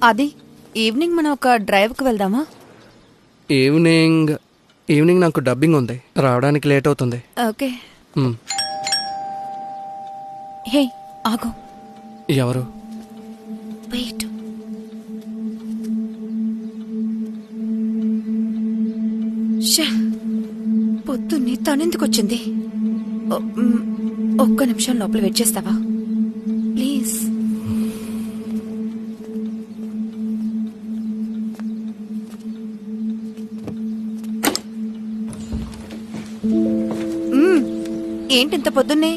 అది ఈవినింగ్ మనం ఒక డ్రైవ్కి వెళ్దామా? ఈవినింగ్ నాకు డబ్బింగ్ ఉంది, రావడానికి లేట్ అవుతుంది. ఓకే. హే ఆగు. ఎవరు? వెయిట్. పొద్దున్నే తనెందుకు వచ్చింది? ఒక్క నిమిషం లోపల వెయిట్ చేస్తావా ప్లీజ్? ఏంటింత పొద్దున్నే?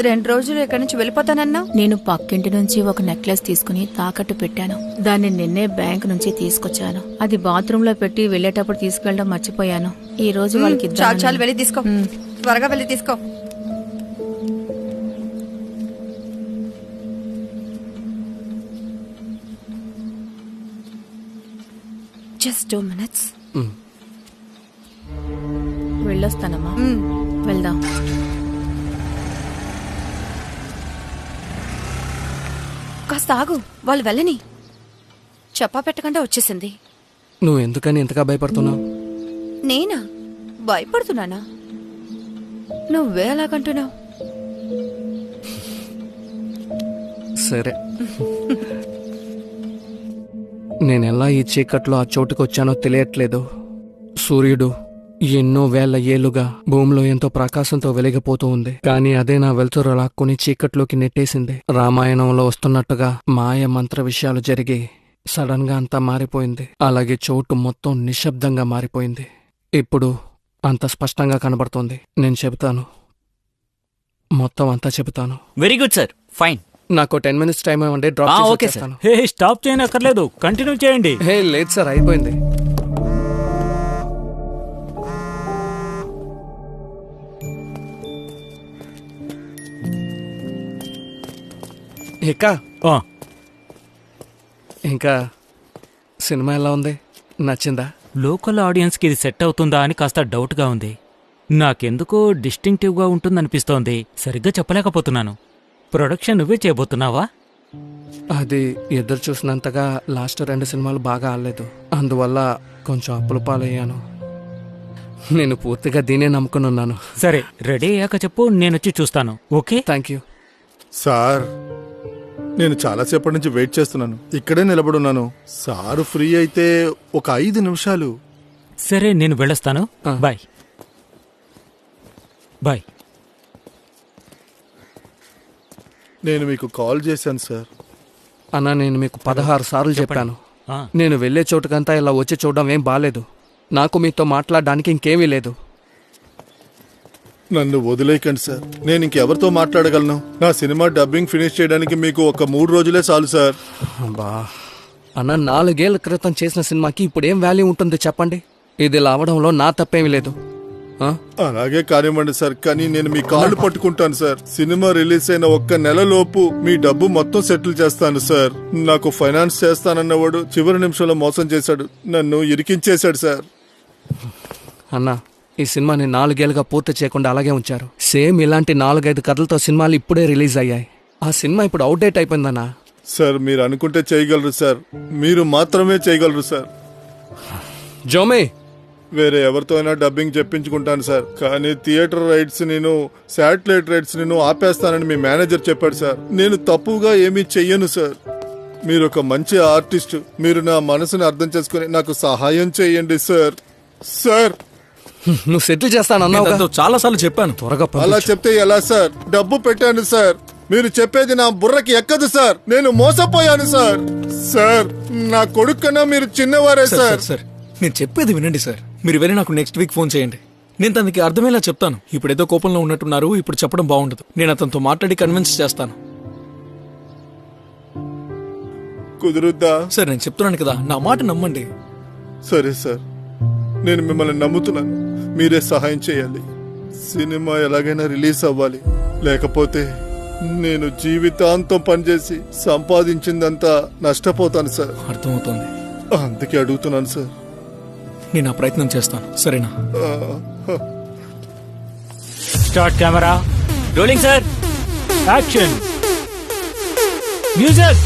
2 రోజులు ఇక్కడి నుంచి వెళ్ళిపోతానన్నా. నేను పక్కింటి నుంచి ఒక నెక్లెస్ తీసుకుని తాకట్టు పెట్టాను. దాన్ని నిన్నే బ్యాంక్ నుంచి తీసుకొచ్చాను. అది బాత్రూమ్ లో పెట్టి వెళ్లేటప్పుడు తీసుకెళ్ళడం మర్చిపోయాను. ఈ రోజు వాళ్ళకి చాలు వెళ్ళి తీసుకో, త్వరగా వెళ్ళి తీసుకో. Just 2 minutes. వెళ్ళొస్తానమ్మా. వెళ్దాం. కాస్త ఆగు, వాళ్ళు వెళ్ళని. చెప్పా పెట్టకుండా వచ్చేసింది. నువ్వు ఎందుకని ఎంతగా భయపడుతున్నావు? నేనా భయపడుతున్నానా? నువ్వే అలాగంటున్నావు. సరే, నేనెలా ఈ చీకట్లో ఆ చోటుకు వచ్చానో తెలియట్లేదు. సూర్యుడు ఎన్నో వేల ఏళ్లుగా భూమిలో ఎంతో ప్రకాశంతో వెలిగిపోతూ ఉంది. కానీ అదే నా వెలుతురు లాక్కుని చీకట్లోకి నెట్టేసింది. రామాయణంలో వస్తున్నట్టుగా మాయ మంత్ర విషయాలు జరిగి సడన్ గా అంతా మారిపోయింది. అలాగే చోటు మొత్తం నిశ్శబ్దంగా మారిపోయింది. ఇప్పుడు అంత స్పష్టంగా కనబడుతోంది. నేను చెబుతాను, మొత్తం అంతా చెబుతాను. Very good sir, fine. నాకు 10 minutes టైం ఇవ్వండి, డ్రాప్ చేస్తాను. హే, స్టాప్ చేయనక్కర్లేదు, కంటిన్యూ చేయండి. హే లేదు సార్, అయిపోయింది. ఇంకా సినిమా ఎలా ఉంది? నచ్చిందా? లోకల్ ఆడియన్స్కి ఇది సెట్ అవుతుందా అని కాస్త డౌట్గా ఉంది. నాకెందుకో డిస్టింక్టివ్గా ఉంటుందనిపిస్తోంది. సరిగ్గా చెప్పలేకపోతున్నాను. ప్రొడక్షన్ నువ్వే చేయబోతున్నావా? అది ఎదురు చూసినంతగా లాస్ట్ 2 సినిమాలు బాగా ఆడలేదు. అందువల్ల కొంచెం అప్పుల పాలయ్యాను. నేను పూర్తిగా దీనే నమ్ముకుని ఉన్నాను. సరే, రెడీ అయ్యాక చెప్పు, నేనొచ్చి చూస్తాను. Okay, thank you sir. నేను చాలాసేపటి నుంచి వెయిట్ చేస్తున్నాను, ఇక్కడే నిలబడున్నాను. సారు ఫ్రీ అయితే ఒక 5 నిమిషాలు. సరే, నేను వెళ్ళొస్తాను. Bye bye. నేను మీకు కాల్ చేశాను సార్. అన్నా, నేను మీకు 16 సార్లు చెప్పాను. నేను వెళ్లే చోటుకంతా ఇలా వచ్చి చూడడం ఏం బాలేదు. నాకు మీతో మాట్లాడడానికి ఇంకేమీ లేదు. నన్ను వదిలేయకండి సార్, నేను ఇంకెవరితో మాట్లాడగలను? నా సినిమా డబ్బింగ్ ఫినిష్ చేయడానికి మీకు ఒక 3 రోజులే చాలు సార్. బా అన్న, 4 ఏళ్ల క్రితం చేసిన సినిమాకి ఇప్పుడు ఏం వాల్యూ ఉంటుంది చెప్పండి? ఇది ఇలా అవడంలో నా తప్పేమీ లేదు. అలాగే కానివ్వండి సార్, కానీ నేను మీ కాళ్ళు పట్టుకుంటాను సార్. సినిమా రిలీజ్ అయిన 1 నెలలోపు మీ డబ్బు మొత్తం సెటిల్ చేస్తాను సార్. నాకు ఫైనాన్స్ చేస్తానన్నవాడు చివరి నిమిషంలో మోసం చేశాడు, నన్ను ఇరికించేశాడు సార్. అన్నా, ఈ సినిమాని 4 ఏళ్ళుగా పూర్తి చేయకుండా అలాగే ఉంచారు. సేమ్ ఇలాంటి 4-5 కథలతో సినిమాలు ఇప్పుడే రిలీజ్ అయ్యాయి. ఆ సినిమా ఇప్పుడు అవుట్డేట్ అయిపోయిందన్నా. సార్, మీరు అనుకుంటే చేయగలరు సార్, మీరు మాత్రమే చేయగలరు సార్. జోమే, వేరే ఎవరితో అయినా డబ్బింగ్ చెప్పించుకుంటాను సార్, కానీ థియేటర్ రైట్స్ నేను, శాటిలైట్ రైట్స్ నేను ఆపేస్తానని మీ మేనేజర్ చెప్పాడు సార్. నేను తప్పుగా ఏమీ చెయ్యను సార్. మీరు ఒక మంచి ఆర్టిస్ట్. మీరు నా మనసుని అర్థం చేసుకుని నాకు సహాయం చేయండి సార్. సార్ నువ్వు సెటిల్ చేస్తానన్నావు చాలా సార్లు చెప్పాను. త్వరగా అలా పంపించు. చెప్తే ఎలా సార్? డబ్బు పెట్టాను సార్. మీరు చెప్పేది నా బుర్రకి ఎక్కదు సార్. నేను మోసపోయాను సార్. సార్ నా కొడుకు కన్నా మీరు చిన్నవారే సార్ సార్. సార్ సార్ నేను చెప్పేది వినండి సార్. మీరు వెళ్ళి నాకు నెక్స్ట్ వీక్ ఫోన్ చేయండి. నేను తనకి అర్థమయ్యేలా చెప్తాను. ఇప్పుడు ఏదో కోపంలో ఉన్నట్టున్నారు, ఇప్పుడు చెప్పడం బాగుండదు. నేను అతనితో మాట్లాడి కన్విన్స్ చేస్తాను. కుదురుద్దా? సార్ నేను చెప్తున్నాను కదా, నా మాట నమ్మండి. సరే సార్, నేను మిమ్మల్ని నమ్ముతున్నాను. మీరే సహాయం చేయాలి. సినిమా ఎలాగైనా రిలీజ్ అవ్వాలి. లేకపోతే నేను జీవితాంతం పనిచేసి సంపాదించిందంతా నష్టపోతాను సార్. అర్థమవుతోంది. అందుకే అడుగుతున్నాను సార్. నేను ఆ ప్రయత్నం చేస్తాను, సరేనా? Start camera rolling sir. Action music.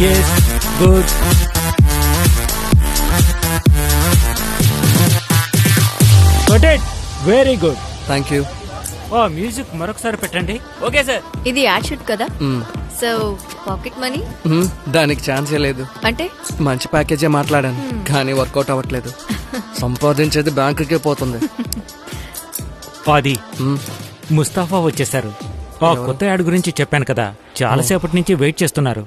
Yes, good. Got it. Very good. Thank you. Music మరొకసారి పెట్టండి. Okay sir. ఇది యాడ్ షూట్ కదా, సో పాకెట్ మనీ దానికి ఛాన్సే లేదు. అంటే మంచి ప్యాకేజే మాట్లాడాను, కానీ వర్కౌట్ అవ్వట్లేదు. సంపాదించేది బ్యాంకుకే పోతుంది. అది ముస్తాఫా వచ్చేసారు. కొత్త యాడ్ గురించి చెప్పాను కదా, చాలాసేపటి నుంచి వెయిట్ చేస్తున్నారు.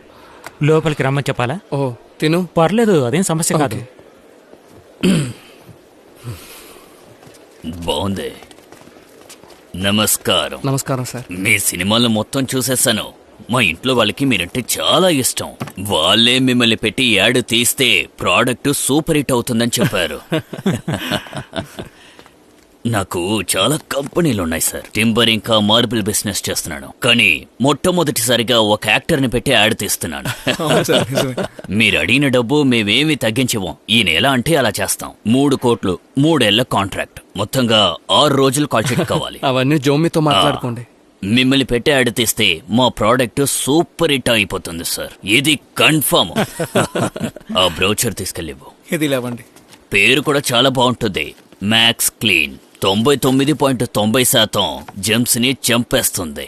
లోపలికి రమ్మని చెప్పాలా? ఓ తిను. పర్లేదు, అదేం సమస్య కాదు. బాగుంది. నమస్కారం. నమస్కారం సార్. మీ సినిమాలు మొత్తం చూసేశాను. మా ఇంట్లో వాళ్ళకి మీరంటే చాలా ఇష్టం. వాళ్ళే మిమ్మల్ని పెట్టి యాడ్ తీస్తే ప్రోడక్ట్ సూపర్ హిట్ అవుతుందని చెప్పారు. నాకు చాలా కంపెనీలు ఉన్నాయి సార్. టింబర్ ఇంకా మార్బుల్ బిజినెస్ చేస్తున్నాను. కానీ మొట్టమొదటిసారిగా ఒక యాక్టర్ ని పెట్టి యాడ్ తీస్తున్నాను. మీరు అడిగిన డబ్బు మేమేమి తగ్గించము. ఈ నెల అంటే అలా చేస్తాం. 3 కోట్లు, 3 ఏళ్ల కాంట్రాక్ట్, మొత్తంగా 6 రోజులు కాల్ షీట్ కావాలి. అవన్నీ జోమితో మాట్లాడుకోండి. మిమ్మల్ని పెట్టి యాడ్ తీస్తే మా ప్రోడక్ట్ సూపర్ హిట్ అయిపోతుంది సార్. ఇది కన్ఫర్మ్. ఆ బ్రౌచర్ తీసుకెళ్ళివు. ఇది లేవండి. పేరు కూడా చాలా బాగుంటుంది. మ్యాక్స్ క్లీన్ 99.90% జెమ్స్ ని చంపేస్తుంది.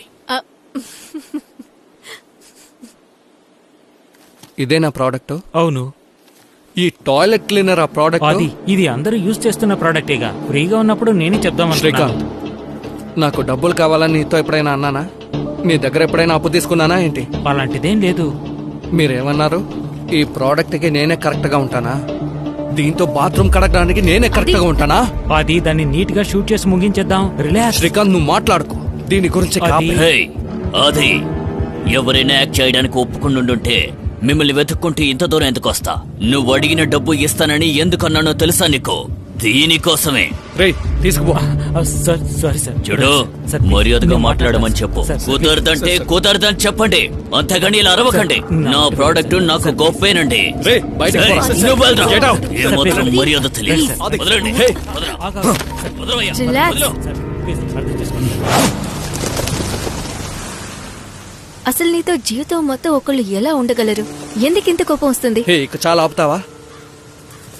ఇదే నా ప్రోడక్ట్. అవును, ఈ టాయిలెట్ క్లీనర్ ఆ ప్రోడక్ట్. అది ఇది అందరూ యూజ్ చేస్తున్న ప్రోడక్టేగా. ఫ్రీగా ఉన్నప్పుడు నేనే చెప్దామని. శ్రీకాంత్, నాకు డబ్బులు కావాలని నీతో ఎప్పుడైనా అన్నానా? నీ దగ్గర ఎప్పుడైనా అప్పు తీసుకున్నానా ఏంటి? అలాంటిదేం లేదు. మీరేమన్నారు? ఈ ప్రోడక్ట్ కి నేనే కరెక్ట్ గా ఉంటానా? దీంతో బాత్రూమ్ కడగడానికి నేనే కరెక్ట్ గా ఉంటానా? అది దాన్ని నీట్ గా షూట్ చేసి ముగించేద్దాం. రిలాక్స్. శ్రీకాంత్, నువ్వు మాట్లాడుకో దీని గురించి. హే, అది ఎవరైనా యాక్ట్ చేయడానికి ఒప్పుకుంటుంటే మిమ్మల్ని వెతుక్కుంటూ ఇంత దూరం ఎందుకు వస్తా? నువ్వు అడిగిన డబ్బు ఇస్తానని ఎందుకన్నానో తెలుసా నీకు? దీనికోసమే. తీసుకుపో. Sorry sir. చూడు, మర్యాదగా మాట్లాడమని చెప్పు. కుదరదంటే కుదరదని చెప్పండి, అంతేగాని ఇలా అరవకండి. నా ప్రోడక్ట్ నాకు గొప్పేనండి. ఏమాత్రం మర్యాద తెలియదు. వదలండి. వదలవయ్యా. అసలు నీతో జీవితం మొత్తం ఒకళ్ళు ఎలా ఉండగలరు? ఎందుకింత కోపం వస్తుంది? ఇక చాలా ఆపుతావా?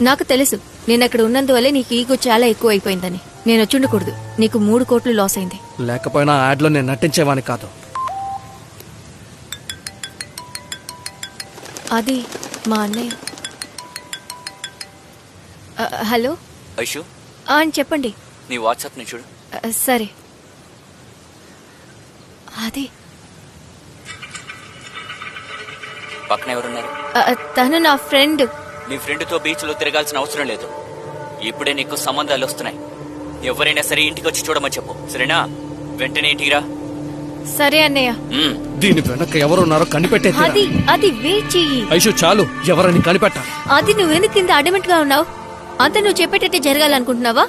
నాకు తెలుసు, నేను అక్కడ ఉన్నందువల్లే నీకు ఈగో చాలా ఎక్కువ అయిపోయిందని. నేను వచ్చుండకూడదు. నీకు 3 కోట్లు లాస్ అయింది. లేకపోయినా యాడ్ లో నేను నటించేవాని కాదు. అది మా అన్నయ్య. హలో ఐషు, అని చెప్పండి. నీ వాట్సాప్ ని చూడు. సరే. అది పక్కన ఎవరున్నారు? తను నా ఫ్రెండ్. నీ ఫ్రెండ్ తో బీచ్ లో తిరగాల్సిన అవసరం లేదు. ఇప్పుడే నీకు సంబంధాలు వస్తున్నాయి. ఎవరైనా సరే ఇంటికి వచ్చి చూడమని చెప్పు, సరేనా? వెంటనే ఇంటికి రా. సరే అన్నయ్య. దీని వెనక ఎవరున్నారో కనిపెట్టే. అది వెయిట్ చెయ్యి. ఐషు, చాలు, ఎవరని కనిపెట్టాలి. అది నువ్వెందుకు కింద అడమెంట్ గా ఉన్నావు? అంత నువ్వు చెప్పేటట్టే జరగాలనుకుంటున్నావా?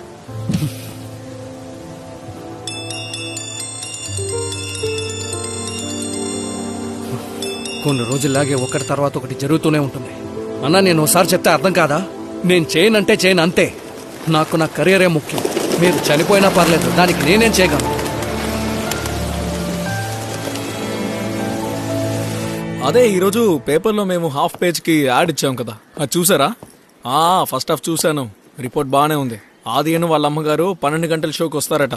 కొన్ని రోజుల్లాగే ఒకటి తర్వాత ఒకటి జరుగుతూనే ఉంటుంది. అన్నా, నేను ఒకసారి చెప్తే అర్థం కాదా? నేను చేయనంటే చేయను, అంతే. నాకు నా కెరీరే ముఖ్యం. మీరు చనిపోయినా పర్లేదు, దానికి నేనేం చేయగలను? అదే ఈరోజు పేపర్లో మేము హాఫ్ పేజ్ కి యాడ్ ఇచ్చాం కదా, అది చూసారా? ఫస్ట్ హాఫ్ చూశాను. రిపోర్ట్ బాగానే ఉంది. ఆది అని వాళ్ళ అమ్మగారు 12 గంటల షోకి వస్తారట.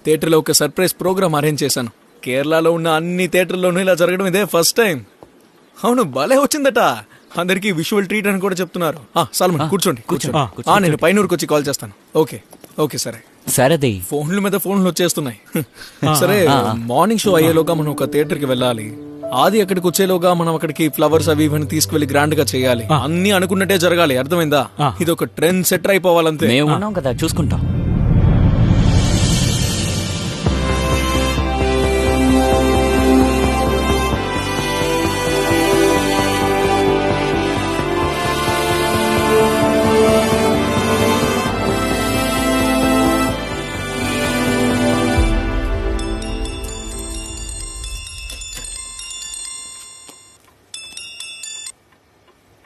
థియేటర్లో ఒక సర్ప్రైజ్ ప్రోగ్రామ్ అరేంజ్ చేశాను. కేరళలో ఉన్న అన్ని థియేటర్లోనూ ఇలా జరగడం ఇదే ఫస్ట్ టైం. అవును, భలే వచ్చిందట. అందరికీ విజువల్ ట్రీట్ అని కూడా చెప్తున్నారు. సల్మాన్ కూర్చోండి. నేను పైనూరుకు వచ్చి కాల్ చేస్తాను. ఓకే ఓకే సరే. సరేది. ఫోన్ల మీద ఫోన్లు వచ్చేస్తున్నాయి. సరే, మార్నింగ్ షో అయ్యేలోగా మనం ఒక థియేటర్కి వెళ్ళాలి. ఆది అక్కడికి వచ్చేలోగా మనం అక్కడికి ఫ్లవర్స్ అవి ఇవన్నీ తీసుకువెళ్లి గ్రాండ్ గా చేయాలి. అన్ని అనుకున్నట్టే జరగాలి, అర్థమైందా? ఇది ఒక ట్రెండ్ సెటర్ అయిపోవాలంతే. మేము ఉన్నాం కదా, చూసుకుంటాం.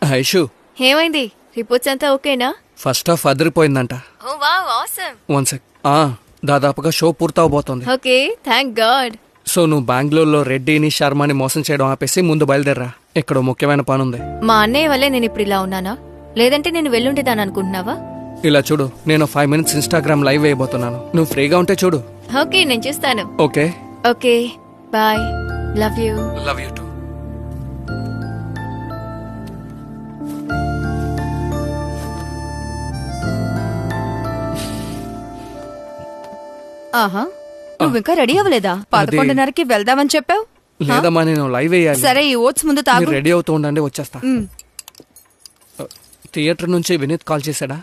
ఐషు, ఏమైంది? రిపోర్ట్స్ అంతా ఓకేనా? ఫస్ట్ హాఫ్ అదిరిపోయిందంట. Oh wow, awesome. One sec. దాదాపుగా షో పూర్తవబోతోంది. Okay, thank God. సో నువ్వు బెంగళూరులో రెడ్డిని శర్మని మోసం చేయడం ఆపేసి ముందు బయలుదేరరా. ఇక్కడ ముఖ్యమైన పని ఉంది. మా అన్నయ్య వల్లే నేను ఇప్పుడు ఇలా ఉన్నానా? లేదంటే నేను వెళ్ళుండేదాన్ని అనుకుంటున్నావా? ఇలా చూడు, నేను 5 minutes ఇన్స్టాగ్రామ్ లైవ్ వేయబోతున్నాను. నువ్వు ఫ్రీగా ఉంటే చూడు. ఓకే, నేను చూస్తాను. Okay okay, bye. Love you. Love you too. ఆహా, నువ్వు ఇంకా రెడీ అవ్వలేదా? 11:30కి వెళ్దామని చెప్పావు. లేదమ్మా, నేను లైవ్ వేయాలి. సరే, ఈ ఓట్స్ ముందు తాగు. మీరు రెడీ అవుతూ ఉండండి, వచ్చేస్తా. థియేటర్ నుంచి వినీత్ కాల్ చేశాడా?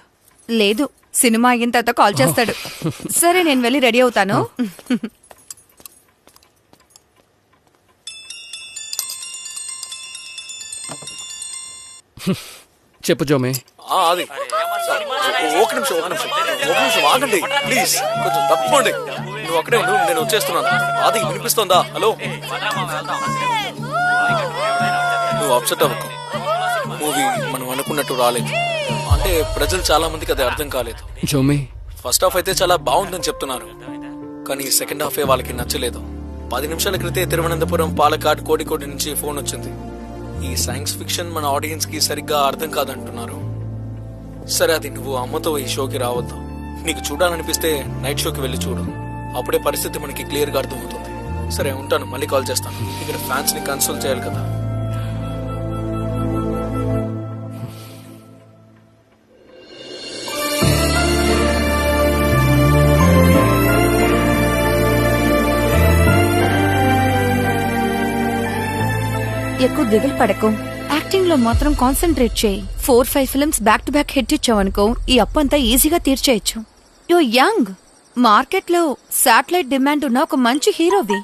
లేదు, సినిమా అయిన తర్వాత కాల్ చేస్తాడు. సరే, నేను వెళ్ళి రెడీ అవుతాను. చెప్పు జోమే. అది ఒక నిమిషం ఆగండి ప్లీజ్, కొంచెం తప్పుకోండి. నువ్వు అక్కడే ఉండు, నేను వచ్చేస్తున్నాను. అది వినిపిస్తోందా? హలో, నువ్వు అప్సెట్ అవ్వకు. మూవీ మనం అనుకున్నట్టు రాలేదు. అంటే ప్రజలు చాలా మందికి అది అర్థం కాలేదు. జోమే, ఫస్ట్ హాఫ్ అయితే చాలా బాగుందని చెప్తున్నారు, కానీ సెకండ్ హాఫే వాళ్ళకి నచ్చలేదు. 10 నిమిషాల క్రితే తిరువనంతపురం, పాలకాడ్, కోడికోటి నుంచి ఫోన్ వచ్చింది. ఈ సైన్స్ ఫిక్షన్ మన ఆడియన్స్ కి సరిగ్గా అర్థం కాదంటున్నారు. సరే, అది నువ్వు అమ్మతో ఈ షోకి రావద్దు. నీకు చూడాలనిపిస్తే నైట్ షోకి వెళ్ళి చూడు. అప్పుడే పరిస్థితి మనకి క్లియర్ గా అర్థమవుతుంది. సరే, ఉంటాను. మళ్ళీ కాల్ చేస్తాను. ఇక్కడ ఫ్యాన్స్ ని కన్సోల్ చేయాలి కదా. ఎక్కువ దిగులు పడకు. యాక్టింగ్ లో మాత్రం కాన్సన్ట్రేట్ చేయి. 4-5 films back to back hit ఇచ్చావనుకో, ఈ అప్పు అంతా ఈజీగా తీర్చేయచ్చు. యో యంగ్, మార్కెట్ లో శాటిలైట్ డిమాండ్ ఉన్న ఒక మంచి హీరోవి.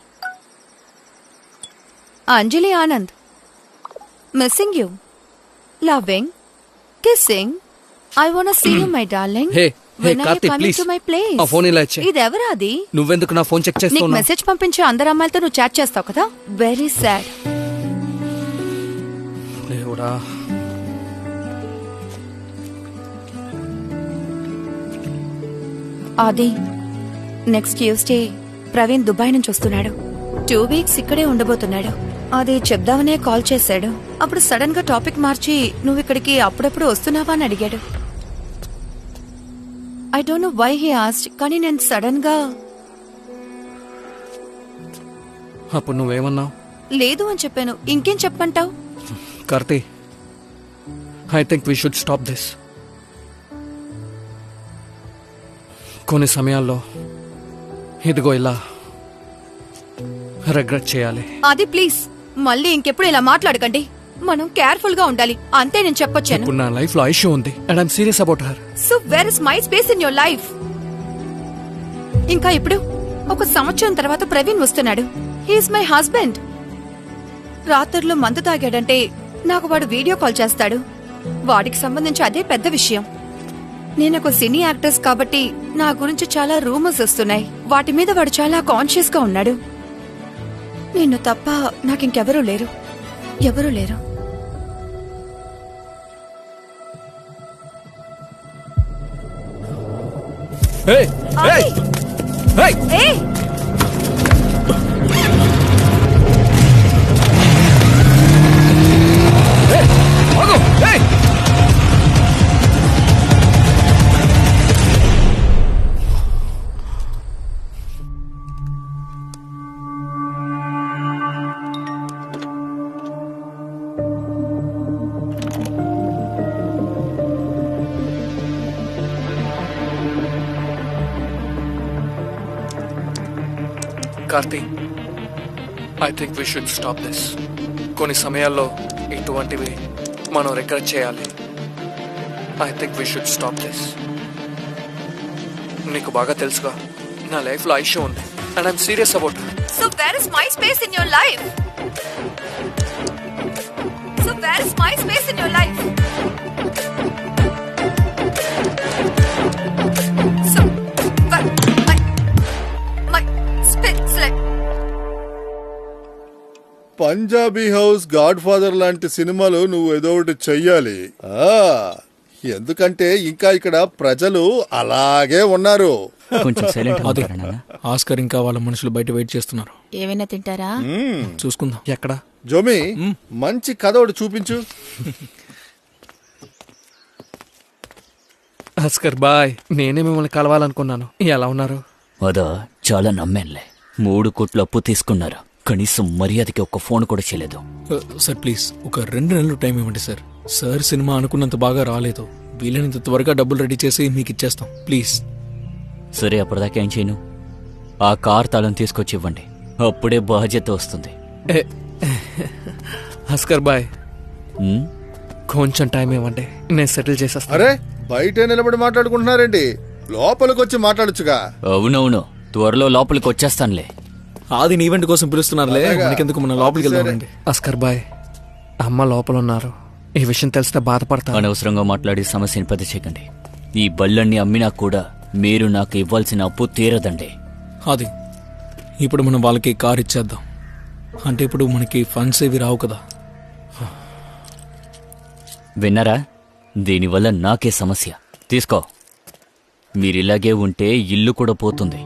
Anjali Anand, missing you, loving, kissing, I want see you my darling. Hey When are you Karthik, coming please to my place? ఆ ఫోన్ ఇలా ఇచ్చే. ఇదెవరా అది? నువ్వెందుకు నా ఫోన్ చెక్ నీకు చేస్తున్నావు? మెసేజ్ పంపించే అందరు అమ్మాయిలతో నువ్వు చాట్ చేస్తావు కదా. Very sad. దేవుడా, అది నెక్స్ట్ ట్యూస్డే ప్రవీణ్ దుబాయ్ నుంచి వస్తున్నాడు. 2 weeks ఇక్కడే ఉండబోతున్నాడు. అది చెప్దామనే కాల్ చేశాడు. అప్పుడు సడన్ గా టాపిక్ మార్చి నువ్వు ఇక్కడికి అప్పుడప్పుడు వస్తున్నావా అని అడిగాడు. I don't know why he asked, కానీ నేను సడన్ గా అప్పుడు నువ్వేమన్నావు? లేదు అని చెప్పాను. ఇంకేం చెప్పంటావు? Karthi, I think we should stop this. కొన్ని సమయాల్లో ఇదిగో ఇలా రిగ్రెట్ చేయాలి. అది ప్లీజ్ మళ్ళీ ఇంకెప్పుడు ఇలా మాట్లాడకండి. మనం కేర్ఫుల్ గా ఉండాలి, అంతే నేను చెప్పొచ్చాను. ఇప్పుడు నా లైఫ్ లో ఐషు ఉంది and I'm serious about her. So where is my space in your life? ఇంకా ఇప్పుడు 1 సంవత్సరం తర్వాత ప్రవీణ్ వస్తున్నాడు. He's my husband. రాత్రుల్లో మందు తాగాడంటే నాకు వాడు వీడియో కాల్ చేస్తాడు. వాడికి సంబంధించి అదే పెద్ద విషయం. నేను ఒక సినీ యాక్టర్స్ కాబట్టి నా గురించి చాలా రూమర్స్ వస్తున్నాయి. వాటి మీద వాడు చాలా కాన్షియస్ గా ఉన్నాడు. నిన్ను తప్ప నాకింకెవరూ లేరు, ఎవరూ లేరు. Hey! Hey! Hey! ఏ ఆగు! Hey! Karthi, I think we should stop this. కొన్ని సమయాల్లో ఇటువంటివి మనం రిగ్రెట్ చేయాలి. I think we should stop this. నీకు బాగా తెలుసుగా, నా లైఫ్ లో ఐషు ఉంది and I'm serious about her. So where is my space in your life? So where is my space in your life? So but my space like Punjabi house, God father లాంటి సినిమాలు నువ్వు ఏదో ఒకటి చెయ్యాలి. ఎందుకంటే ఇంకా ఇక్కడ ప్రజలు అలాగే ఉన్నారు. కొంచెం సైలెంట్ ఆస్కర్ ఇంకా వాళ్ళ మనుషులు బయట వెయిట్ చేస్తున్నారు. ఏమైనా తింటారా? చూసుకుందాం. ఎక్కడ? జోమి, మంచి కథ ఒకటి చూపించు. ఆస్కర్ బాయ్, నేనే మిమ్మల్ని కలవాలనుకున్నాను. ఎలా ఉన్నారు? అదా చాలా నమ్మేన్లే. 3 కోట్ల అప్పు తీసుకున్నారు, కనీసం మర్యాదకి ఒక్క ఫోన్ కూడా చేయలేదు. సార్ ప్లీజ్ ఒక 2 నెలలు టైం ఇవ్వండి సార్. సార్ సినిమా అనుకున్నంత బాగా రాలేదు. వీలైనంత త్వరగా డబ్బులు రెడీ చేసి మీకు ఇచ్చేస్తాం ప్లీజ్. సరే, అప్పటిదాకా ఏం చేయను, ఆ కార్ తాళం తీసుకొచ్చి ఇవ్వండి, అప్పుడే బాధ్యత వస్తుంది. ఆస్కర్ బాయ్, ఉమ్, కొంచెం టైం ఇవ్వండి, నేను సెటిల్ చేసేస్తాను. అరే, బయట నిలబడి మాట్లాడుకుంటున్నారేంటి? లోపలికి వచ్చి మాట్లాడొచ్చుగా. అవునవును, త్వరలో లోపలికి వచ్చేస్తానులే. ఆది ఈవెంట్ కోసం పిలుస్తున్నారులే, అలాగా? మనకెందుకు, మన లోపలికి వెళ్దామండి. ఆస్కర్ బాయ్, అమ్మ లోపల ఉన్నారు. ఈ విషయం తెలిస్తే బాధపడతాను. అనవసరంగా మాట్లాడి సమస్యని పెద్ద చేయకండి. ఈ బళ్ళన్ని అమ్మినా కూడా మీరు నాకు ఇవ్వాల్సిన అప్పు తీరదండి. అది ఇప్పుడు మనం వాళ్ళకి కార్ ఇచ్చేద్దాం. అంటే ఇప్పుడు మనకి ఫండ్స్ ఏవి రావు కదా. విన్నారా? దీనివల్ల నాకే సమస్య. తీసుకో. మీరిలాగే ఉంటే ఇల్లు కూడా పోతుంది.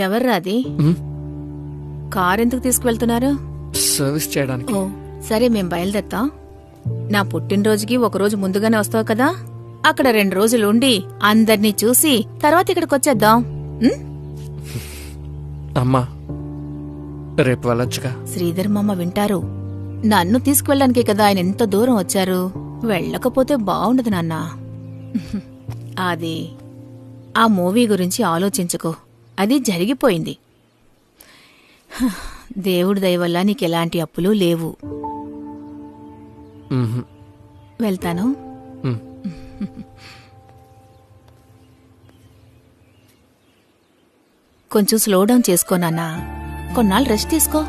ఎవర్రాది? కార్ ఎందుకు తీసుకువెళ్తున్నారు? సర్వీస్ చేయడానికి. ఓ సరే, మేం బయలుదేరతాం. నా పుట్టినరోజుకి ఒకరోజు ముందుగానే వస్తావు కదా, అక్కడ 2 రోజులు ఉండి అందర్నీ చూసి తర్వాత ఇక్కడికి వచ్చేద్దాం. అమ్మా, రేపు వెళ్ళొచ్చుగా. శ్రీధర్ మామ వింటారు. నన్ను తీసుకువెళ్ళడానికే కదా ఆయన ఎంత దూరం వచ్చారు. వెళ్ళకపోతే బాగుండదు నాన్న. అది ఆ మూవీ గురించి ఆలోచించుకో, అది జరిగిపోయింది. దేవుడి దయ వల్ల నీకెలాంటి అప్పులు లేవు. వెళ్తాను. కొంచెం స్లో డౌన్ చేసుకో నాన్నా, కొన్నాళ్ళు రెస్ట్ తీసుకో.